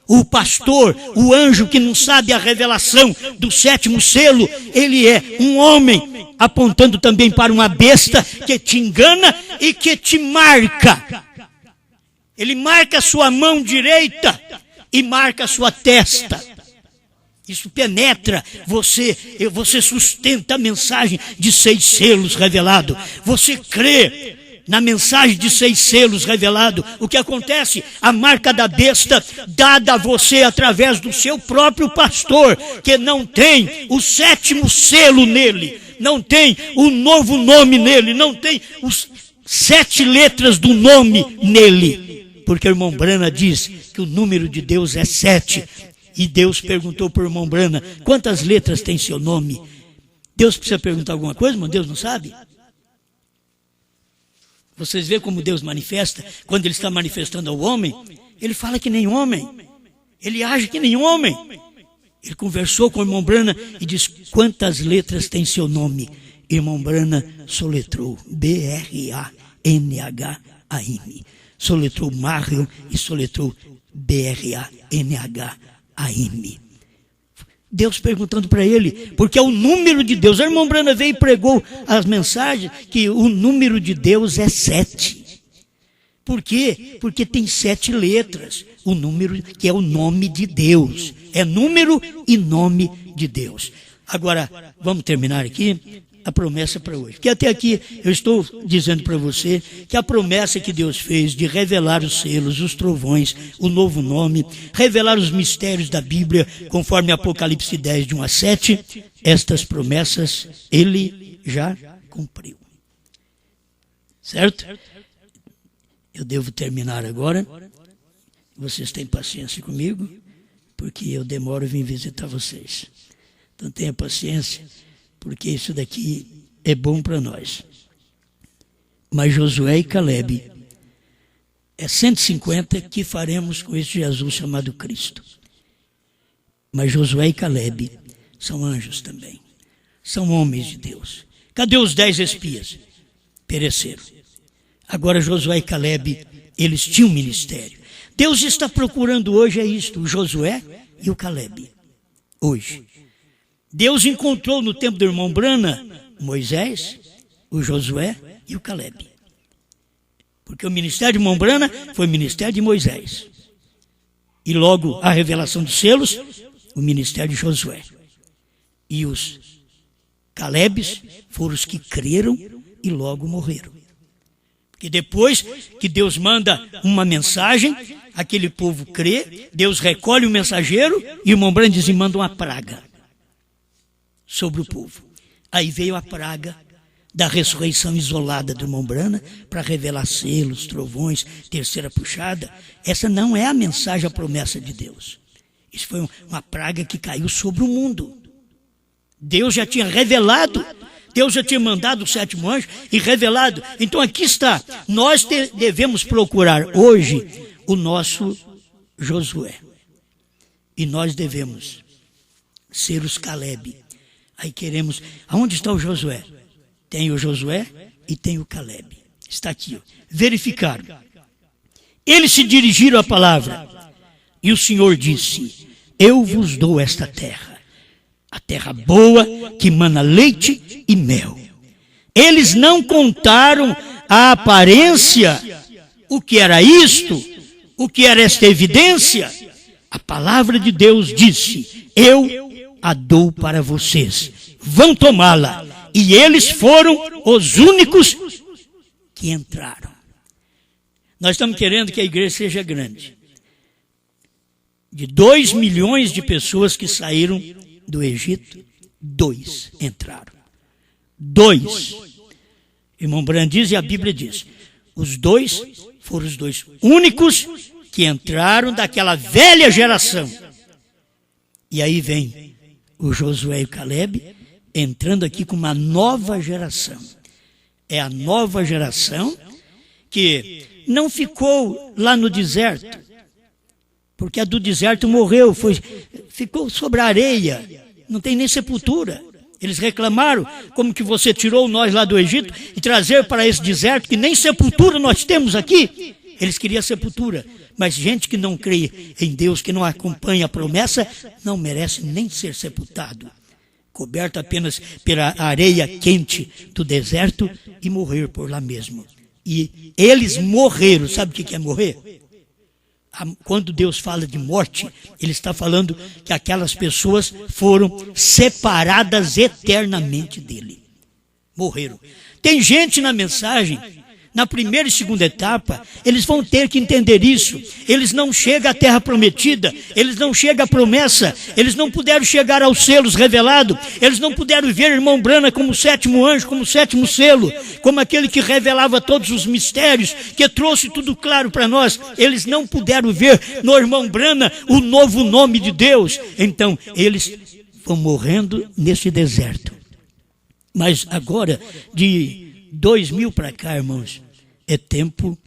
O pastor, o anjo que não sabe a revelação do 7º selo, ele é um homem apontando também para uma besta que te engana e que te marca. Ele marca a sua mão direita e marca a sua testa. Isso penetra você, você sustenta a mensagem de 6 selos revelado. Você crê na mensagem de 6 selos revelado. O que acontece? A marca da besta dada a você através do seu próprio pastor, que não tem o 7º selo nele, não tem o novo nome nele, não tem os 7 letras do nome nele. Porque o irmão Brana diz que o número de Deus é 7. E Deus perguntou para o irmão Brana: quantas letras tem seu nome? Deus precisa perguntar alguma coisa, irmão? Deus não sabe? Vocês veem como Deus manifesta, quando Ele está manifestando ao homem, Ele fala que nem homem, Ele age que nem homem. Ele conversou com o irmão Brana e disse: quantas letras tem seu nome? Irmão Brana soletrou B-R-A-N-H-A-M. Soletrou Marion e soletrou B-R-A-N-H-A-M. Deus perguntando para ele, porque é o número de Deus. O irmão Brana veio e pregou as mensagens que o número de Deus é 7. Por quê? Porque tem 7 letras. O número que é o nome de Deus. É número e nome de Deus. Agora, vamos terminar aqui a promessa para hoje. Porque até aqui eu estou dizendo para você que a promessa que Deus fez de revelar os selos, os trovões, o novo nome, revelar os mistérios da Bíblia, conforme Apocalipse 10, de 1 a 7, estas promessas Ele já cumpriu. Certo? Eu devo terminar agora. Vocês têm paciência comigo, porque eu demoro a vir visitar vocês. Então tenha paciência, porque isso daqui é bom para nós. Mas Josué e Caleb, é 150 que faremos com esse Jesus chamado Cristo. Mas Josué e Caleb são anjos também. São homens de Deus. Cadê os 10 espias? Pereceram. Agora Josué e Caleb, eles tinham ministério. Deus está procurando hoje é isto, o Josué e o Caleb. Hoje. Deus encontrou no tempo do irmão Brana Moisés, o Josué e o Caleb. Porque o ministério de irmão Brana foi o ministério de Moisés. E logo a revelação dos selos, o ministério de Josué. E os Calebes foram os que creram e logo morreram. Porque depois que Deus manda uma mensagem, aquele povo crê, Deus recolhe o mensageiro e o irmão Brana diz: e manda uma praga sobre o povo. Aí veio a praga da ressurreição isolada do irmão Brana para revelar selos, trovões, terceira puxada. Essa não é a mensagem, a promessa de Deus. Isso foi uma praga que caiu sobre o mundo. Deus já tinha revelado, Deus já tinha mandado o 7º anjo e revelado. Então aqui está, nós devemos procurar hoje o nosso Josué. E nós devemos ser os Caleb. Aí queremos, aonde está o Josué? Tem o Josué e tem o Caleb. Está aqui, ó. Verificaram. Eles se dirigiram à palavra. E o Senhor disse: eu vos dou esta terra. A terra boa que mana leite e mel. Eles não contaram a aparência, o que era isto, o que era esta evidência? A palavra de Deus disse: eu a dou para vocês, vão tomá-la. E eles foram os únicos que entraram. Nós estamos querendo que a igreja seja grande. De 2 milhões de pessoas que saíram do Egito, 2 entraram. 2. Irmão Branham diz e a Bíblia diz: os 2 foram os 2 únicos que entraram daquela velha geração. E aí vem o Josué e o Caleb entrando aqui com uma nova geração. É a nova geração que não ficou lá no deserto, porque a do deserto morreu, ficou sobre a areia, não tem nem sepultura. Eles reclamaram: como que você tirou nós lá do Egito e trazer para esse deserto que nem sepultura nós temos aqui? Eles queriam sepultura, mas gente que não crê em Deus, que não acompanha a promessa, não merece nem ser sepultado, coberto apenas pela areia quente do deserto e morrer por lá mesmo. E eles morreram. Sabe o que é morrer? Quando Deus fala de morte, Ele está falando que aquelas pessoas foram separadas eternamente dEle. Morreram. Tem gente na mensagem, na primeira e segunda etapa, eles vão ter que entender isso. Eles não chegam à terra prometida, eles não chegam à promessa, eles não puderam chegar aos selos revelados, eles não puderam ver irmão Branham como o 7º anjo, como o 7º selo, como aquele que revelava todos os mistérios, que trouxe tudo claro para nós. Eles não puderam ver no irmão Branham o novo nome de Deus. Então, eles vão morrendo nesse deserto. Mas agora, de 2000 para cá, irmãos, é tempo,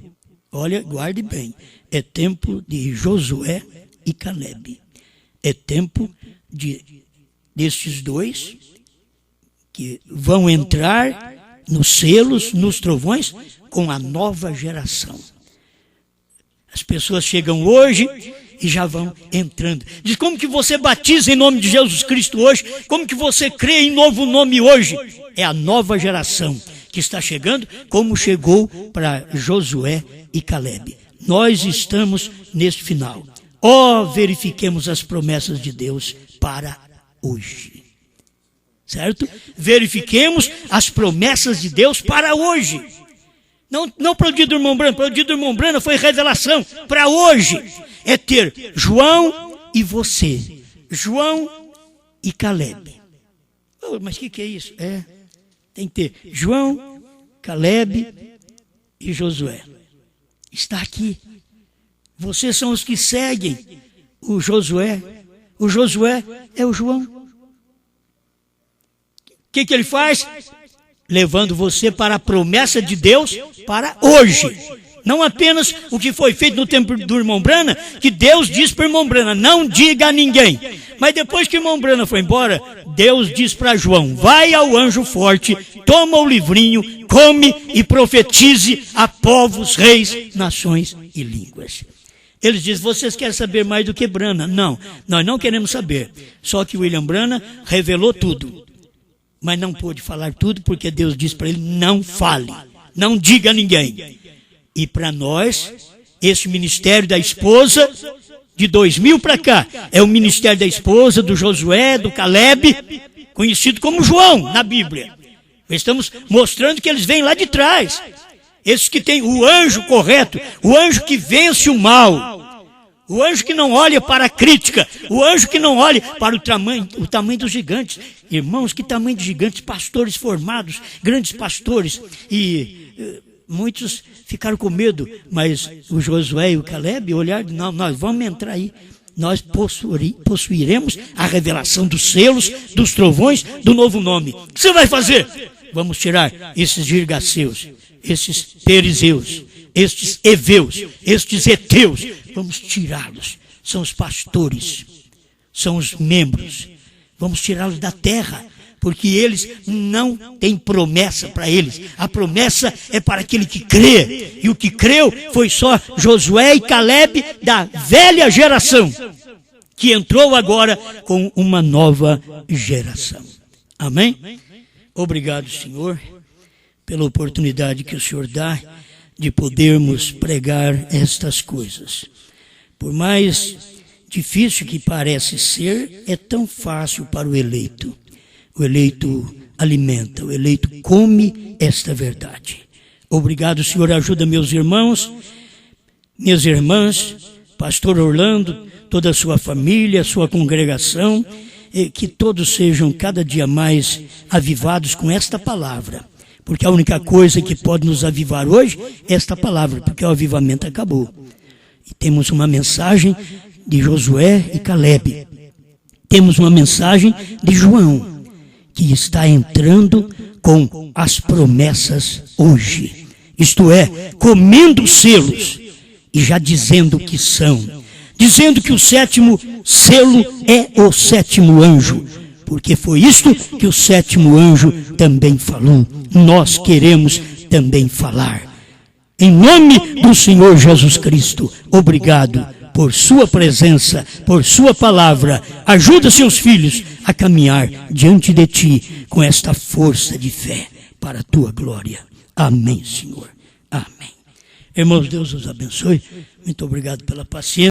olha, guarde bem, é tempo de Josué e Caleb. É tempo desses 2 que vão entrar nos selos, nos trovões, com a nova geração. As pessoas chegam hoje e já vão entrando. Diz: como que você batiza em nome de Jesus Cristo hoje? Como que você crê em novo nome hoje? É a nova geração que está chegando, como chegou para Josué e Caleb. Nós estamos neste final. Verifiquemos as promessas de Deus para hoje. Certo? Verifiquemos as promessas de Deus para hoje. Não para o dia do irmão Branham. Para o dia do irmão Branham foi revelação. Para hoje é ter João e você. João e Caleb. Mas o que é isso? Tem que ter João, Caleb e Josué. Está aqui. Vocês são os que seguem o Josué. O Josué é o João. O que ele faz? Levando você para a promessa de Deus para hoje. Não apenas o que foi feito no tempo do irmão Branham, que Deus diz para o irmão Branham: não diga a ninguém. Mas depois que o irmão Branham foi embora, Deus diz para João: vai ao anjo forte, toma o livrinho, come e profetize a povos, reis, nações e línguas. Eles dizem: vocês querem saber mais do que Branham? Não, nós não queremos saber. Só que William Branham revelou tudo. Mas não pôde falar tudo, porque Deus disse para ele: não fale, não diga a ninguém. E para nós, esse ministério da esposa, de 2000 para cá, é o ministério da esposa, do Josué, do Caleb, conhecido como João na Bíblia. Estamos mostrando que eles vêm lá de trás. Esses que têm o anjo correto, o anjo que vence o mal, o anjo que não olha para a crítica, o anjo que não olha para o tamanho dos gigantes. Irmãos, que tamanho de gigantes, pastores formados, grandes pastores, e muitos ficaram com medo, mas o Josué e o Caleb olharam: não, nós vamos entrar aí, nós possuiremos a revelação dos selos, dos trovões, do novo nome. O que você vai fazer? Vamos tirar esses girgaceus, esses perizeus, estes heveus, estes heteus, vamos tirá-los. São os pastores, são os membros, vamos tirá-los da terra, porque eles não têm promessa para eles. A promessa é para aquele que crê. E o que creu foi só Josué e Caleb da velha geração, que entrou agora com uma nova geração. Amém? Obrigado, Senhor, pela oportunidade que o Senhor dá de podermos pregar estas coisas. Por mais difícil que parece ser, é tão fácil para o eleito. O eleito alimenta, o eleito come esta verdade. Obrigado, Senhor, ajuda meus irmãos, minhas irmãs, pastor Orlando, toda a sua família, a sua congregação, que todos sejam cada dia mais avivados com esta palavra. Porque a única coisa que pode nos avivar hoje é esta palavra, porque o avivamento acabou. E temos uma mensagem de Josué e Caleb. Temos uma mensagem de João, que está entrando com as promessas hoje. Isto é, comendo os selos e já dizendo que são. Dizendo que o sétimo selo é o sétimo anjo. Porque foi isto que o sétimo anjo também falou. Nós queremos também falar. Em nome do Senhor Jesus Cristo, obrigado por sua presença, por sua palavra. Ajuda seus filhos a caminhar diante de ti com esta força de fé para a tua glória. Amém, Senhor. Amém. Irmãos, Deus os abençoe. Muito obrigado pela paciência.